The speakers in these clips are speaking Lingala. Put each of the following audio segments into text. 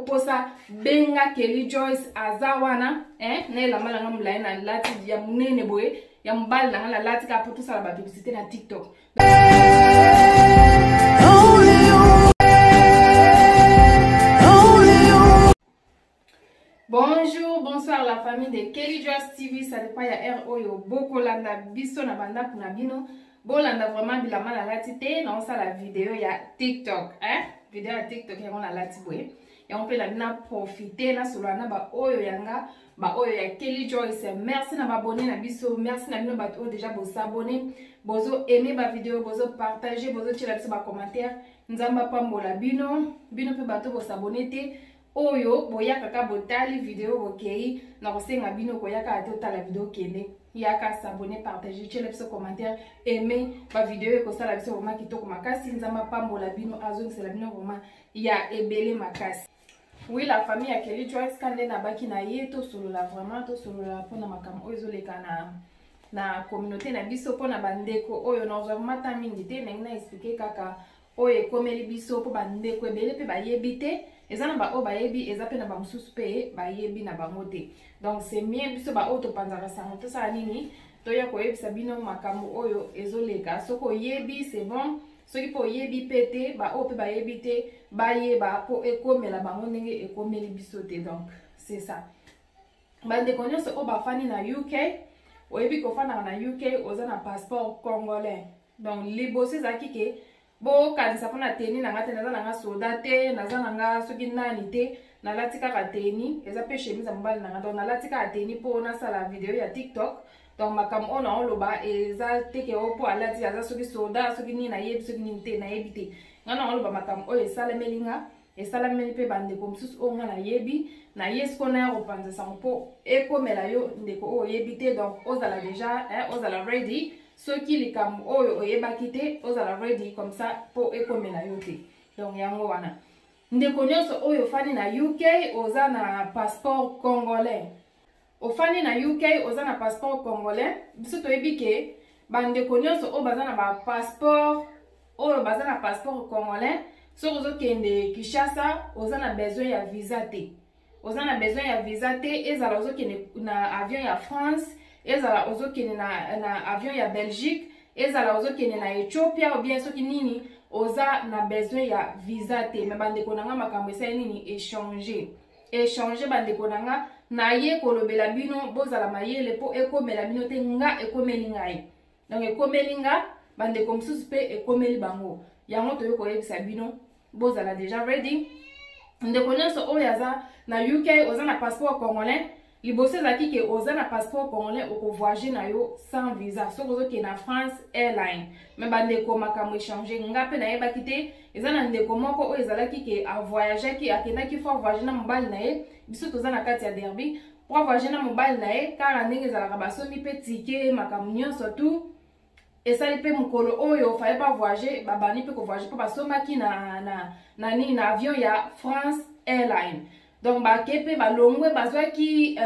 posa benga Kelly Joyce azawana ne la malanga mulaye na lati ya munene boye ya mbali na lati ka pour tout ça la publicité na TikTok. Bonjour, bonsoir la famille de Kelly Joyce TV. Ça dépend ya RO boko landa biso na banda kuna bino. Bolanda vraiment bilama la latite non ça la vidéo ya TikTok vidéo ya TikTok ya on la lati boye. Et on peut la bina profiter na solana ba oyo yanga ba oyo ya Kelly Joyce. Merci na m'abonner na biso, merci na bino bato déjà bo s'abonner, bozo aimer ba vidéo, bozo partager, bozo tirer biso ba commentaire. Nzamba pambola bino pe bato bo s'abonner te. Oyo boya kaka botali vidéo bokei na kosenga bino koyaka atota la vidéo kende yaka s'abonner partager tirer biso commentaire aimer ba vidéo ko sala biso vraiment kitoko makasi nzamba pambola bino azong c'est la bino vraiment ya ebele makasi. Oui, la famille ya Kelly Joyce kande na baki na yeto solo la vraiment to solo la pona makam oyo zoleka na communauté na biso pona bandeko oyo na vraiment ta mingi te na expliquer kaka oyo komeli biso po bandeko ebele pe ba yebite ezana ba o ba yebi ezape na ba mususu pe ba yebi na bango te. Donc c'est mieux biso ba auto panzara sango to sa nini to ya ko yebisa bino makambo oyo ezoleka soko yebi c'est bon soki po yebi pete ba o pe ba yebite ba yeba po ekomela bango ndenge ekomeli biso te. Donc c'est ça bandeko nyonso o ba fani na UK oyebi ko fana na UK ozana passeport congolais. Donc libosi zaki ke bo kanisa pona teni na ngate naza nga soda te naza nga soki nani te na latika ka teni eza pe chemise mbali na ngata na latika teni po na sala video ya TikTok. Donc makam ona oloba eza teke opo alati aza soki soda soki ni na yebi soki ni te na yebi te ngana oloba makam o esala melinga esala meli pe bande ko msusu o ngana yebi na yesko na ya kopanza sango po ekomela yo ndeko o yebi te. Donc ozala déjà ozala ready soki likambo oyo oyebaki te ozala ready comme ça po ekomela yo te. Donc yango wana ndeko nyonso oyo fani na UK oza na passeport congolais ofani na UK oza na passeport congolais biso toyebi ke bandeko nyonso oyo baza na ba passeport oyo baza na passeport congolais soki ozokende Kinshasa oza na besoin ya visa te oza na besoin ya visa te ezala ozokende na avion ya France ezala ozokende na avion ya Belgique ezala ozokende na Ethiopia ou bien soki nini oza na besoin ya visa te. Me bandeko nanga makambo esa nini échanger bandeko nanga na ye kolobela bino bozala mayele po ekomela bino te nga ekomeli ngai. Donc ekomeli nga bandeko msusu pe ekomeli bango yango toyo koyebisa bino bozala déjà ready. Ndeko nyonso oyo aza na UK oza na passeport congolais liboso ezaki ke oza na passeport congolais oko voyager na yo sans visa soki ozoke na France Airline. Me bandeko makambo échanger nga pe na yebaki te eza na ndeko moko oyo ezalaki ke avoyageaki akendaki fo voyager na mobali na ye biso toza na kati ya Derby po voyager na mobali na ye kaka ndenge ezalaka basomi pe tike makambo nyonso tu esali pe mokolo oyo faye pa voyager babani pe ko voyager po basomaki na avion ya France Airline. Donc bakepe balongwe bazwaki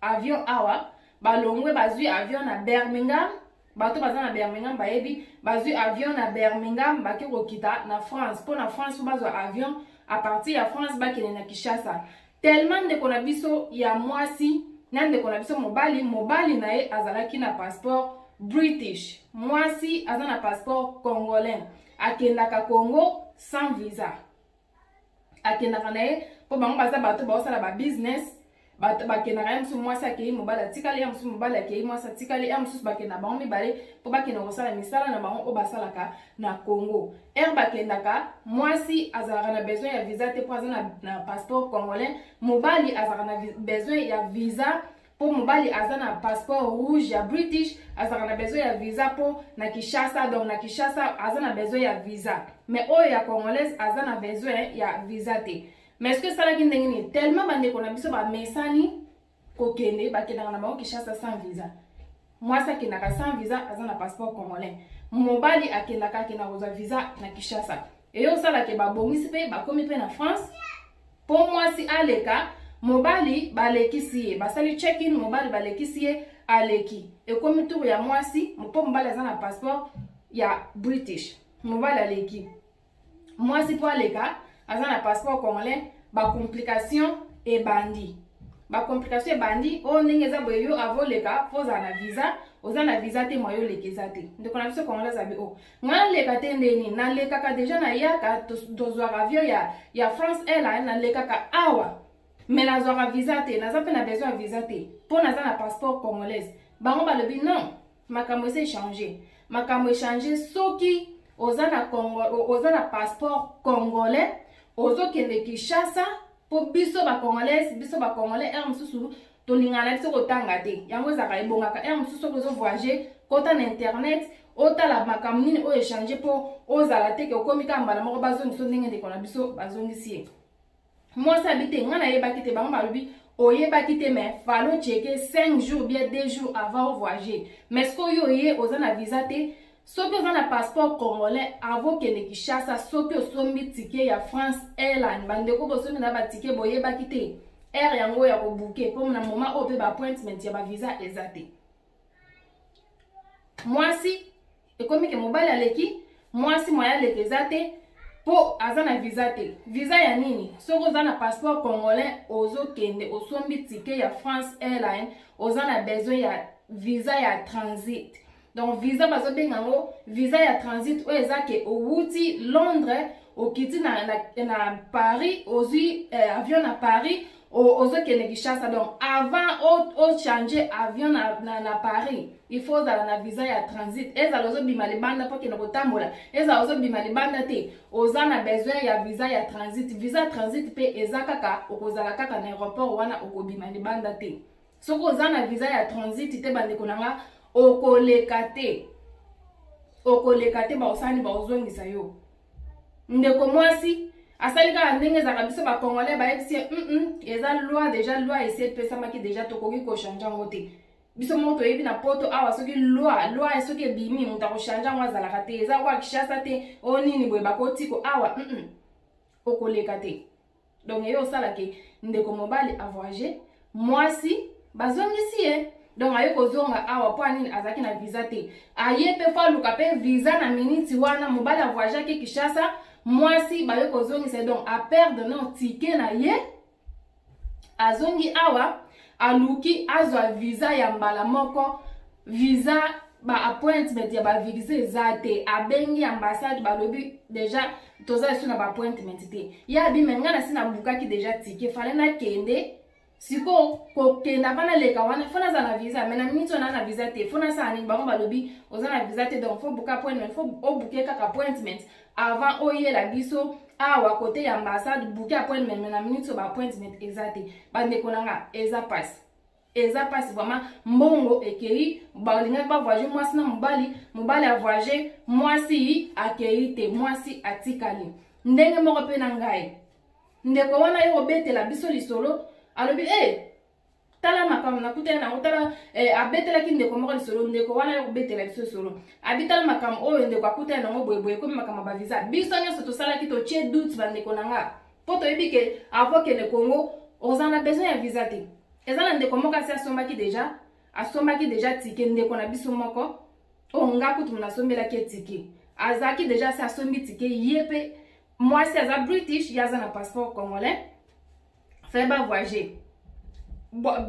avion awa balongwe bazwi avion na Birmingham bato baza na Birmingham bayebi bazwi avion na Birmingham bake kokita na France po na France po bazwa avion à partir ya France bakene na Kinshasa. Tellement ndeko na biso ya mwasi na ndeko na biso mobali na ye azalaki na passeport British mwasi aza na passeport congolais akendaka Congo sans visa akendaka na ye po bango baza bato baosala ba business bato bakendaka ye mosusu mwasi akei mobali atikali ye mosusu mobali akei mwasi atikali ye mosusu bakenda bango mibale po bakenda kosala misala na bango oyo basalaka na Congo. Bakendaka mwasi azalaka na besoin ya visa te po aza na passeport congolais mobali azalaka na besoin ya visa po mobali aza na passeport rouge ya British azalaka na besoin ya visa po na Kinshasa. Donc na Kinshasa aza na besoin ya visa mais oyo ya congolaise aza na besoin ya visa te. Mais est-ce que ça la kindenge ni tellement bandeko na biso ba mesani kokende bakendaka na bango Kinshasa sans visa. Mwasi akendaka sans visa aza na passeport congolais mobali akendaka kozwa visa na Kinshasa eyo sala ke babongisi pe bakomi pe na France po mwasi aleka mobali balekisi ye basali check in mobali balekisi ye aleki ekomi tour ya mwasi po mobali aza na passeport ya British mobali aleki mwasi po aleka aza na passeport congolais ba complication et bandi. Ba complication et bandi o ndenge za boye yo avoleka poza na visa oza na visa te moyo lekeza te ndeko na biso kongola zabi o nga leka te ndeni na lekaka deja na yaka tozwa avion ya France Airlines na lekaka awa mais nazwa visa te naza pe na besoin ya visa te po naza na passeport congolaise bango balobi non makambo ese changer makambo échanger soki oza na passeport congolais ozokende Kinshasa po biso ba congolais mususu tolingana biso kotanga te yango ezaka ebongaka mususu kozo voyager kota na internet otala makambo nini o échanger po ozala te ke okomi ka mbala moko bazongiso ndenge ndeko na biso bazongisi ye mwasi abite nga nayebaki te bango balobi oyebaki te mais falo cheke 5 jours bien 2 jours avant voyager mais ce que yo ye oza na visa te soki oza na passeport congolais avokende Kinshasa soki osombi tike ya France Airlines bandeko bosomi na batike boyebaki te air yango ya kobuke po na moment oyo pe ba appointment ya ba visa eza te mwasi ekomi ke mobali aleki mwasi moya lekeza te po aza na visa te visa ya nini soki oza na passeport congolais ozokende osombi tike ya France Airlines oza na besoin ya visa ya transit donc visa bazobenga ngo visa ya transit oyo eza ke owuti Londres okiti na Paris ozwi avion na Paris ozokende Kinshasa donc avant o changer avion na Paris il faut ozala na visa ya transit ezala ozobima libanda po kende kotambola ezala ozobima libanda te oza na besoin ya visa ya transit pe eza kaka okozala kaka na aéroport wana okobima libanda te soki oza na visa ya transit te bandeko nanga okoleka te baosani baozongisa yo ndeko mwasi asali kaka ndenge ezaka biso bakongolais bayebisi eza loi deja loi esi epesamaki deja tokoki kochange yango te biso moko toyebi na poto awa soki loi soki ebimi moto akochange yango azalaka te eza kwa Kinshasa te o nini boye bakotiko awa okoleka te donc ye osalake ndeko mobali avoyage mwasi bazongisi ye donc aye kozonga awa po anini azalaki na visa te aye pe fo aluka pe visa na miniti wana mobali avoyageaki Kinshasa mwasi baye kozongisa donc aperdre no tike na ye azongi awa aluki azwa visa ya mbala moko visa ba appointment ya ba visa eza te abengi ambassade balobi deja toza esu na ba appointment te ya bimenga na sina bukaki deja tike fale na kende siko kokenda bana leka wana fona za na visa mais na minute na visa te fona sa ani bango balobi oza na visa te donc faut buka appointment faut obuke kaka appointment avant oyela biso awa côté ya ambassade buke appointment mais na minute ba appointment ezate bandeko nanga eza passe vraiment mbongo ekei balinga ba voyager mwasi na mobali a voyager mwasi akei te mwasi atikali ndenge moko pe na ngai ndeko wana yo betela biso lisolo alobi tala makambo nakutana nango tala abetelaki ndeko moko lisolo ndeko wana yo betela biso solo abitala makambo oyo ndeko akutana nango boyeboye komi makambo ba visa biso nyonso tosalaki totie doute bandeko nanga po toyebi ke avokende Congo oza na besoin ya visa te eza na ndeko moko asi asombaki deja tike ndeko na biso moko nga kutu mona asombelaki tike azalaki deja asi asombi tike ye pe mwasi aza British ye aza na passeport congolais fait ba voyager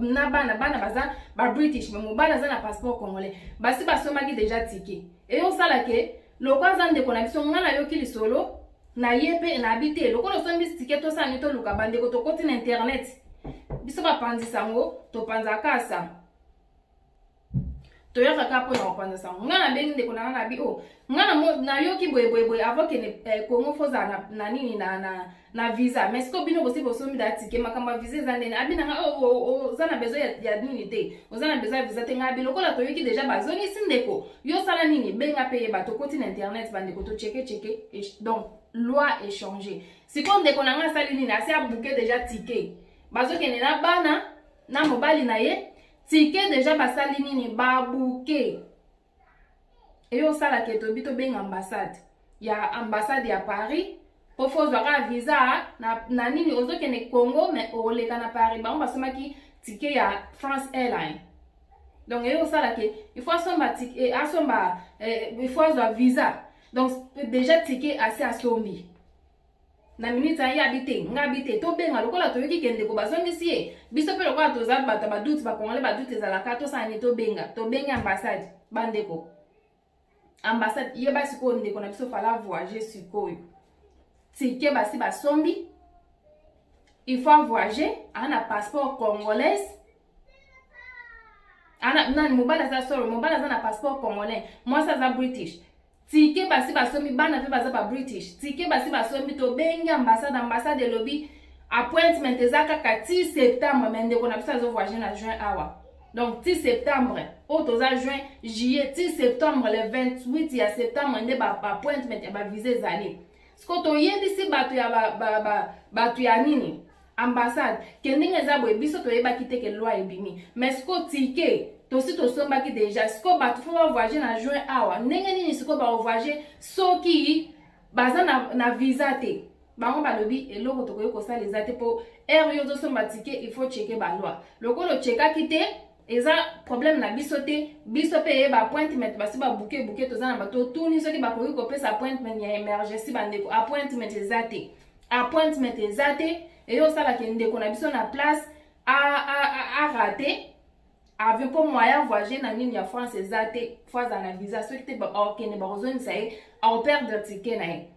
na bana baza ba British mais mobali aza na passeport congolais basi basomaki deja tike e osala ke loko aza ndeko na biso nga na yoki lisolo na ye pe na habite loko osombi tike tosani toluka bandeko tokoti na internet biso bapanzisa ngo topanzaka asa toyoka ka po na opanzisa ngo nga na bengi ndeko na nga bi nga na yoki boye avokene Congo foza na nini na visa mais siko bino bosi bosomi da tike makamba visa za ndene abina nga oza na besoin ya nini te oza na besoin ya visa te nga bi lokola toyoki deja bazongi sindeko yo sala nini benga pe ba tokoti na internet bandeko to cheke donc loi est changée siko ndeko na nga sali nini asi abuke deja tike bazokene na bana na mobali na ye tike deja basali nini babuke eyo sala ke to bito benga ambassade ya Paris po fo zwaka visa na nini ozokene Congo mais oleka na Paris bango basomaki tike ya France Airlines donc eyo sala ke il faut asomba tike il faut azwa visa donc déjà tike asi asombi na minute ya habité nga habité to benga lokola to yoki kende ko bazongisi ye biso pe lokola to za bata ba doute ba kongole ba doute za la kato sa ni to benga ambassade bandeko ambassade ye ba siko ndeko na biso fala voyager sikoyo tike basi ba sombi il faut voyager ana passeport congolais ana nani mobala za soro mobala za na passeport congolais moi ça za british tike basi basomi bana pe baza ba british tike basi basomi to bengi ambassade lobby appointment ezaka ka 10 septembre mende ko na bisa zo voyager na juin awa donc 10 septembre o to za juin juillet 10 septembre le 28 ya septembre nde ba appointment ya ba visa zali sko to yebisi bato ya bato ya nini ambassade kendinga za boye biso to yeba kiteke loi ebimi mais sko tike to si to somba ki déjà sko bato fo ba voyager na juin awa ndenge nini sko ba voyager soki baza na visa te bango balobi eloko to koyo kosala ezate po air yo zo somba tike il faut checker ba loi lokolo cheka kite eza problème na biso te biso pe ye ba appointment basi ba bouquet to za na bato tuni soki ba koyo ko pesa appointment ya emergency bandeko appointment ezate et yo sala ke ndeko na biso na place a raté avion pour moyen voyager na nini ya France ezate fois na visa soki te ba okene ba ozonisa ye a perdre ticket na ye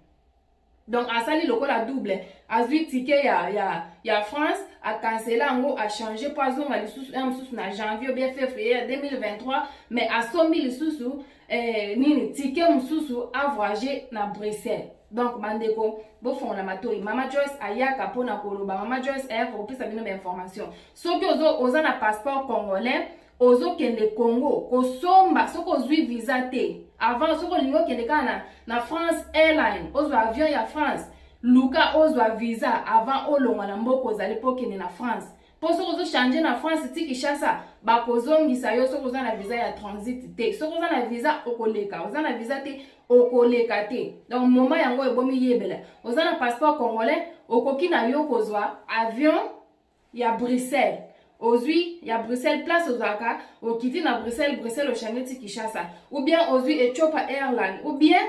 donc asali lokola double azwi ticket ya France a cancellé ango a changé poison ma lisusu na janvier ou bien février 2023 mais a sombi lisusu nini ticket mususu a voyager na Bruxelles. Donc bandeko bo fona matoi Mama Joyce ayaka pona koloba Mama Joyce ayaka kopesa bino ba information soki oza na passeport congolais ozo kende Congo kosomba soko ozwi visa te avant soko lingo kende kana na France Airline ozo avion ya France luka ozo visa avant olongwa na mboko zali pokene na France po soko ozo changer na France ti Kinshasa bakozongisa yo soko oza na visa ya transit te soko oza na visa okoleka oza na visa te okoleka te donc moment yango ebomi yebela oza na passeport congolais okoki na yo kozwa avion ya Bruxelles ozwi ya Bruxelles place ozwaka okiti na Bruxelles ochange ti Kinshasa ou bien ozwi Ethiopia Airline ou bien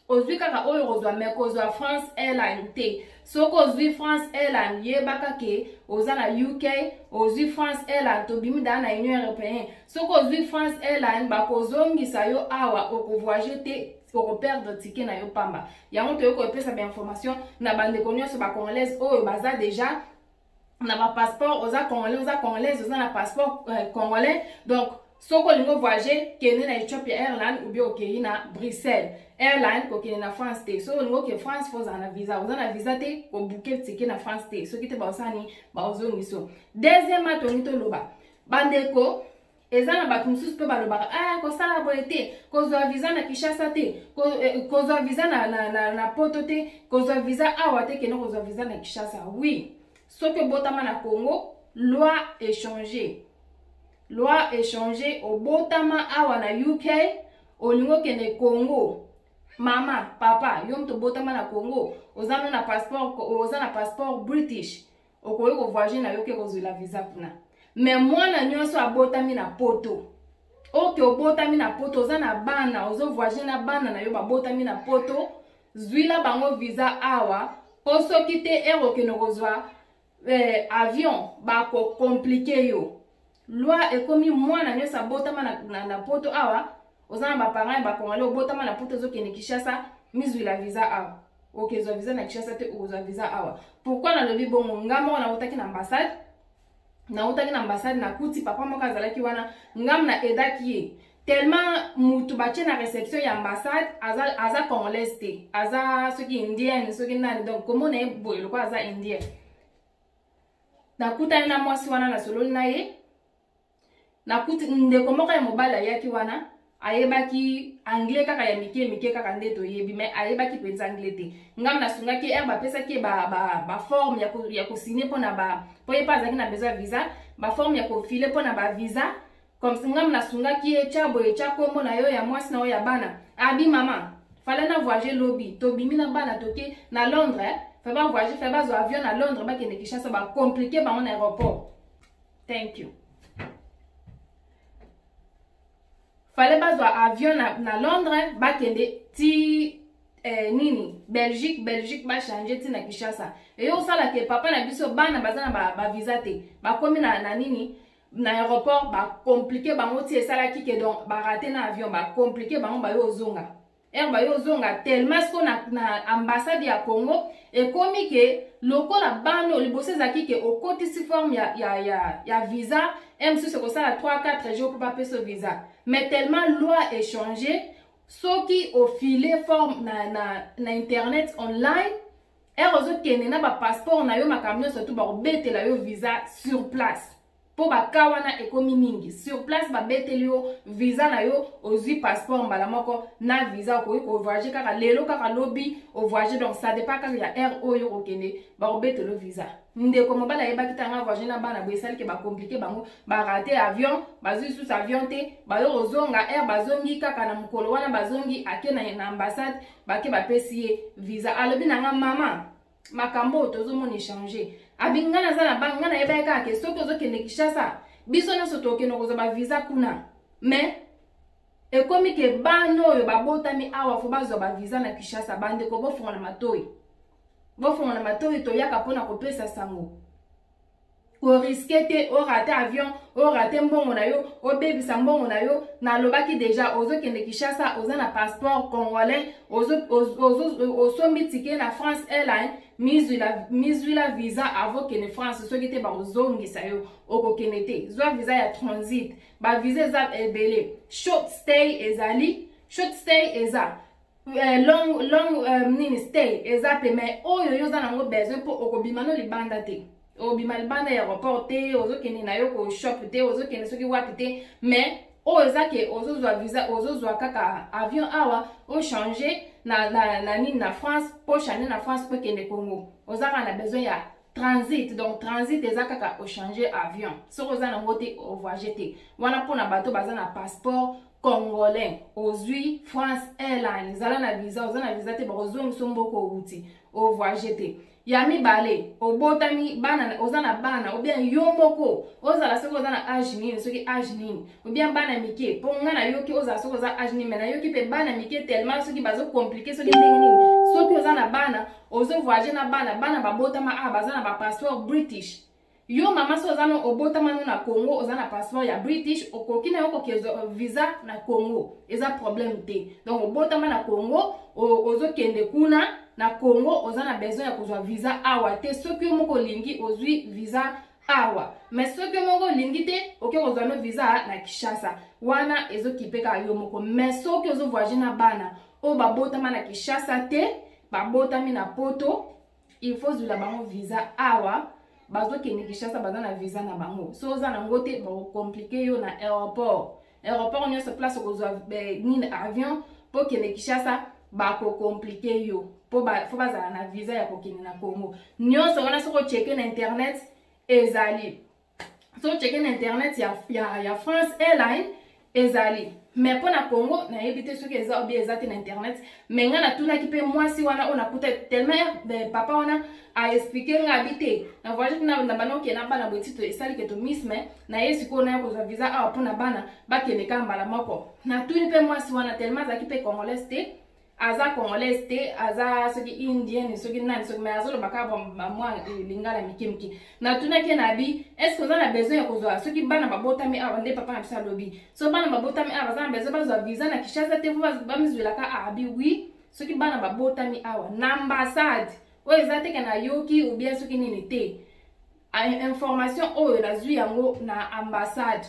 ozwi kaka oyo kozwa mais kozwa France Airline te soko ozwi France Airline yebaka ke oza na UK ozwi France Airline tobimi da na Union Européenne soko ozwi France Airline bakozongisa yo awa okovoyager te oko perdre ticket na yo pamba yango to yoko epesa ba information na bandeko nyonso ba congolaise oyo baza déjà na ba passeport oza congolaise oza na passeport congolais donc soko lingo voyager kene na Ethiopia Airline ou bien okei na Bruxelles Airline ko kene na France te so lingo ke France foza na visa oza na visa te ko booker ticket na France te so kite ba osani ba ozongiso deuxième atoni to loba bandeko eza na bato mususu pe balobaka kosala boye te kozwa visa na Kinshasa te kozwa visa na poto te kozwa visa awa te kene kozwa visa na Kinshasa oui soki obotama na Congo loi échangé obotama awa na UK olingo kene Congo mama papa yo mto botama na Congo oza na passeport British okoki ko voyager na yo ke kozwa visa kuna mais mwana nyonso abotami na poto oke obotami na poto oza na bana ozo voyager na bana na yo babotami na poto zwila bango visa awa po soki te erokene kozwa avion bako compliqué yo loi ekomi mwana nyonso abotama na poto awa oza na baparent bakongole obotama na poto ozokende Kinshasa mizwila visa awa okezwa visa na Kinshasa te okozwa visa awa pourquoi nalobi bongo ngamo nautaki na ambassade na kuti papa moko azalaki wana ngam na edaki ye tellement mutu batie na réception ya ambassade aza congolaise te aza soki indienne soki nani donc komona ye boye loko aza indienne nakutani na mwasi wana na sololi na ye nakuti ndeko moko ya mobali ayaki wana ayebaki anglais kaka ya mike kaka nde toyebi mais ayebaki penza anglais te ngam nasungaki bapesaki ba forme ya kosigner mpona po ye pa azalaki na besoin ya visa ba forme ya kofile mpona ba visa comme ngam nasungaki ye tia boye tia kombo na yo ya mwasi na yo ya bana abi mama fallait na voyager lobby tobimi na bana toke na Londres fait ba voyager fait ba zo avion na Londres ba kende Kinshasa ba compliqué ba mon aéroport thank you fallait pas avoir avion na Londres ba kende ti nini Belgique ba changer ti na Kinshasa et yo sala ke papa na biso bana bazana ba visa te ba komi na nini na aéroport ba compliqué bango ti esala ki ke donc ba raté na avion ba compliqué bango ba yo zonga ba yo zonga tellement ce na ambassade ya Congo et komi ke lokola bano liboso ezaki ke okotisi forme ya visa MC se ko sala 3-4 jours pour pas payer ce visa mais tellement loi est changé soki au filet forme na internet online ozo kende na ba passeport na yo makamyo surtout ba betela yo visa sur place po ba kawana ekomi mingi sur place ba beteli yo visa na yo ozwi passeport mbala moko na visa ko voyager kaka lelo kaka lobby au voyager donc ça dépend kaka ya air oyo okende ba betelo visa ndeko mobala yeba kitanga voyager na bana boisali ke ba compliqué bango ba rater avion bazui sous avion te ba yo ozonga air bazongi kaka na mukolo wana bazongi ake na ambassade ba ke ba pesi visa alobi nanga mama makambo tozomoni changer abingana za na banga na yeba kaka ke soki ozokende Kinshasa biso nyonso tokende kozaba visa kuna mais ekomi ke bano oyo babotami awa fo bazwa ba visa na Kinshasa bande ko bofonga na matoi toyaka pona kopesa sango ko risquer te o rater avion o rater mbongo na yo o bebisa mbongo na yo na lobaki déjà ozokende Kinshasa oza na passeport congolais osombi ticket na France Airlines mizwi la visa avant que ne France soki te ba ozongisa yo okokende te zwa visa ya transit ba visa za ebele short stay eza long nini stay eza pe mais oyo yo za nango besoin po okobima no libanda te obima libanda ya aéroport te ozokende na yo ko shop te ozokende soki wapi te mais oyo eza ke ozozwa visa ozozwa kaka avion awa o changer na nini na France po changer na France po kende Congo ozaka na besoin ya transit donc transit eza kaka o changer avion soko za nango te o voyager te wana pona bato baza na passeport congolais ozwi France Airlines zala na visa te ba ozongi somboko outi o voyager te ya mibale obotami bana ozana bana obien yo moko ozala soko ozana age nini soki age nini obien bana mike po ngana yoki ozala soko oza age nini mena yoki pe bana mike tellement soki bazo compliquer soki ndenge nini soki ozana bana ozo voyager na bana babotama bazana ba passeport British yo mama so ozana obotama no na Congo ozana passeport ya British okoki na yoko kezo visa na Congo eza problème te donc obotama na Congo ozo kende kuna na Congo ozana besoin ya kozwa visa awa te soki moko lingi ozwi visa awa mais soki moko lingi te oke kozwa no visa na Kinshasa wana ezokipeka yo moko mais soki ozo voyager na bana o babotama na Kinshasa te babotami na poto il faut zula bango visa awa bazokende Kinshasa bazana visa na bango so ozana ngote ba compliquer yo na aéroport nyonso place kozwa nini avion po kende Kinshasa ba ko compliquer yo po bazala na visa ya kokende na Congo nyonso wana soko checker na internet ezali so checker na internet ya France Airlines ezali mais pona Congo na yebite soki eza obi ezati na internet mais ngana tuna kipe mwasi wana ona kuta tellement papa wana a expliquer nga habité na voyage na bana oke na bana botito esali ke to misme na yesi ko na ko za visa awa pona bana bakende kambala moko na tuni pe mwasi wana tellement za kipe congolais te aza congolais te aza soki indien soki nani soki mais azolo bakaba mwa lingala mikimki na tunake na bi est-ce que on a besoin ya kozwa soki bana babotami awa nde papa na bisa lobi so bana babotami awa za besoin bazwa visa na Kinshasa te ba mizwela ka abi oui soki bana babotami awa na ambassade o ezate kana yoki ou bien soki nini te information oyo nazwi yango na ambassade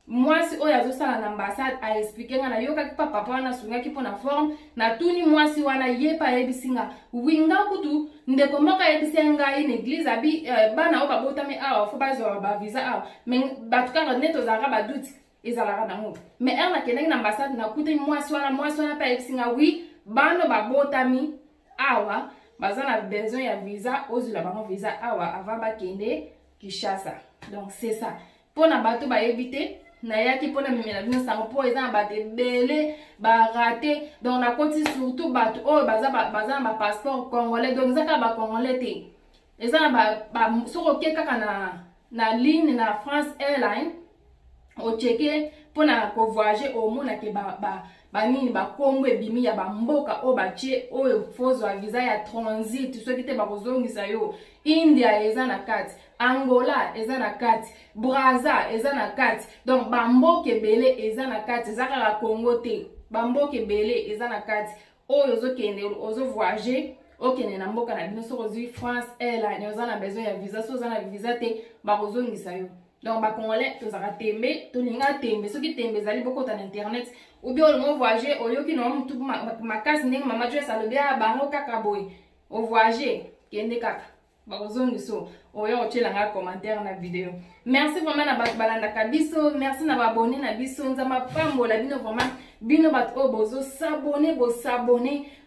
mwasi oyo azosala na ambassade a expliquer nga na yoka ki papa wana sungaki pona forme na tuni mwasi wana yepa yebisinga winga kutu ndeko moka yebisenga in église abi bana o babotami awa fo bazwa ba visa awa mais batukanga neto zaka baduti ezalaka nango mais na kenengi na ambassade na kuta mwasi wana pa yebisinga oui bano babotami awa bazana besoin ya visa ozula bango visa awa avant bakende Kinshasa donc c'est ça pona bato ba yebite na yaki pona mimela bino sango po eza na bato bele ba raté donc na koti surtout bato oyo baza ba passeport congolais donc zaka ba congolais te eza na ba soko ke kaka na ligne na France Airlines o checker pona ko voyager au mona ke banini bakombo ebimi ya bamboka o batie oyo fozwa visa ya transit soki te bakozongisa yo. India eza na kati, Angola eza na kati, Brazza eza na kati. Donc bamboka ebele eza na kati, eza kaka Congo te. Bamboka ebele eza na kati oyo ozokende ozo voyager okende na mboka na bino soko ozwi France Airlines oza na besoin ya visa, so oza na visa te bakozongisa yo. Donc bakongolais tozaka tembe tolinga tembe soki tembe ezali bokota na internet ou bien olingo voyager oyoki na mutu makasi ndenge mama Joyce alobi bango kaka boye o voyager kende kaka bakozongiso oyo otielanga commentaire na video. Merci vraiment na bato balandaka biso, merci na babone na biso, nzamba pambola bino vraiment bino bato bozo s'abonner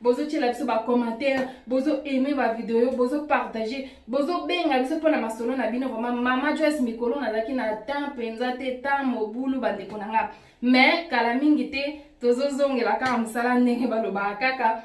bozo tiela biso ba commentaire, bozo aimer ba video, bozo partager, bozo benga biso pona masolo na bino vraiment. Mama Joyce mikolo nazaki na temps penza te temps mobulu bandeko nanga, mais kala mingi te tozozongela kaka musala ndenge baloba kaka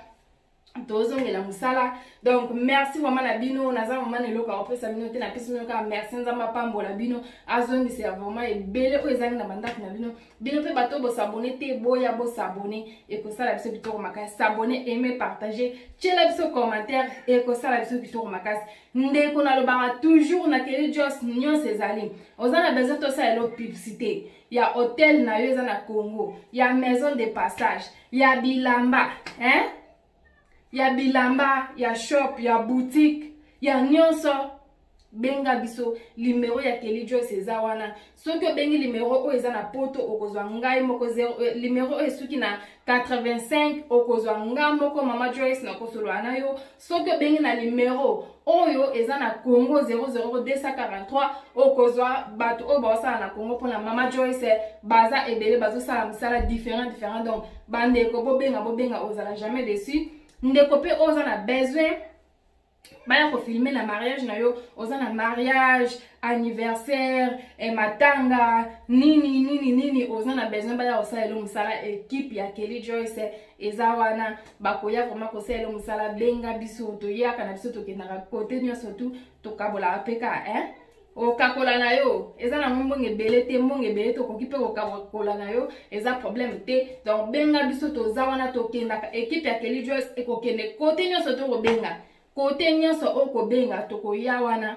tozongela musala. Donc merci vraiment na bino, naza vraiment neloka opesa bino te na pesi bino ka merci nzamba pambola bino azongi c'est vraiment ebele o ezali na bandako na bino bino pe bato bo s'abonner te boya bo s'abonner et ko sala biso bitoko makasi, s'abonner, aimer, partager, tiela biso commentaire et ko sala biso bitoko makasi. Ndeko na lobanga toujours na Kelly Joyce nyonso ezali ozana besoin to sa elo publicité ya hôtel na yo eza na Congo, ya maison de passage, ya bilamba ya bilamba, ya shop, ya boutique, ya nyonso benga biso numéro ya Kelly Joyce eza wana. Soki obengi numéro o eza na poto okozwa ngai moko 0 numéro o esuki na 85 okozwa nga moko Mama Joyce na kosolo na yo. Soki obengi na numéro oyo eza na Congo 00243 okozwa bato o baosala na Congo pona Mama Joyce baza ebele bazosala misala différent. Donc bandeko bobenga ozala jamais déçu. Ndeko pe oza na besoin baya ko filmer na mariage na yo, oza na mariage, anniversaire, matanga, nini oza na besoin baya osala elo musala équipe ya Kelly Joyce eza wana bakoya vraiment ko sala elo musala benga biso to yaka na biso to kenaka côté nyonso tu to kabola apeka o kakola na yo eza na mbonge bele te mbonge bele to koki pe ko kakola na yo eza problème te. Donc benga biso to za wana to kendaka équipe ya Kelly Joyce e ko kende côté nyonso to ko benga côté nyonso o ko benga to ko ya wana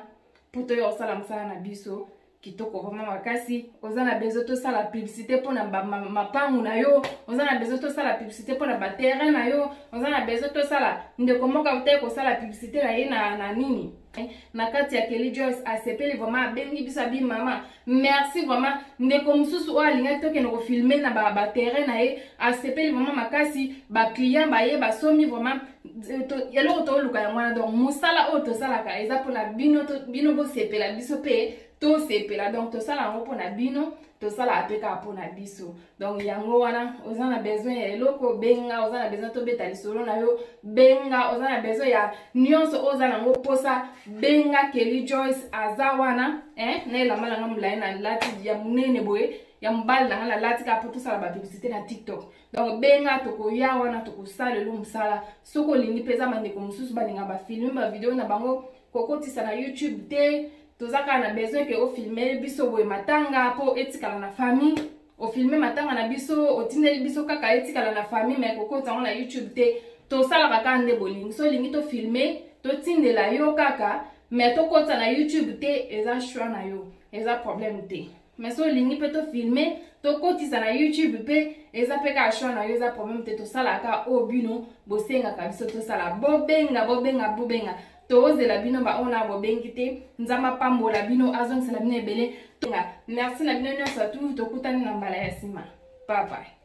puto yo sala msala na biso kitoko vraiment makasi. Oza na besoin to sala publicité pona mapangu na yo, oza na besoin to sala publicité pona ba terrain na yo, oza na besoin to sala ndeko moka ute ko sala publicité na ye na nini na kati ya Kelly Joyce asepeli vraiment bengi bisa bi mama. Merci vraiment ndeko mususu o alinga to ke no filmer na ba terrain na ye asepeli vraiment makasi ba client ba ye ba somi vraiment yelo to luka ya mwana. Donc musala o to sala ka eza pona bino bo sepela biso pe to sepela. Donc to sala ngo pona bino to sala apeka pona biso. Donc yango wana oza na besoin ya eloko benga, oza na besoin to beta lisolo na yo benga, oza na besoin ya nyonso oza na ngo posa benga Kelly Joyce aza wana na elamba na mulai na lati ya munene boye ya mbali na la lati ka poto sala ba publicité na TikTok. Donc benga toko ya wana toko sala lo musala soko lingi peza mandeko mususu balinga ba filmer ba video na bango kokotisa na YouTube te. Tozaka na besoin que o filmer biso boye matanga po etikala na famille, o filmer matanga na biso o tindeli biso kaka etikala na famille mais kokota na YouTube te to sala kaka nde bolingi so lingi to filmer to tindela yo kaka mais to kota na YouTube te eza choix na yo eza problème te. Mais so lingi pe to filmer to kotisa na YouTube pe eza pe ka choix na yo eza problème te. To sala ka o bino bosenga ka biso to sala bobenga tozela bino ba ona bo bengite nzamba pambola bino azongisela bino ebele. Merci na bino nyonso tu tokutani na mbala ya sima. Bye bye.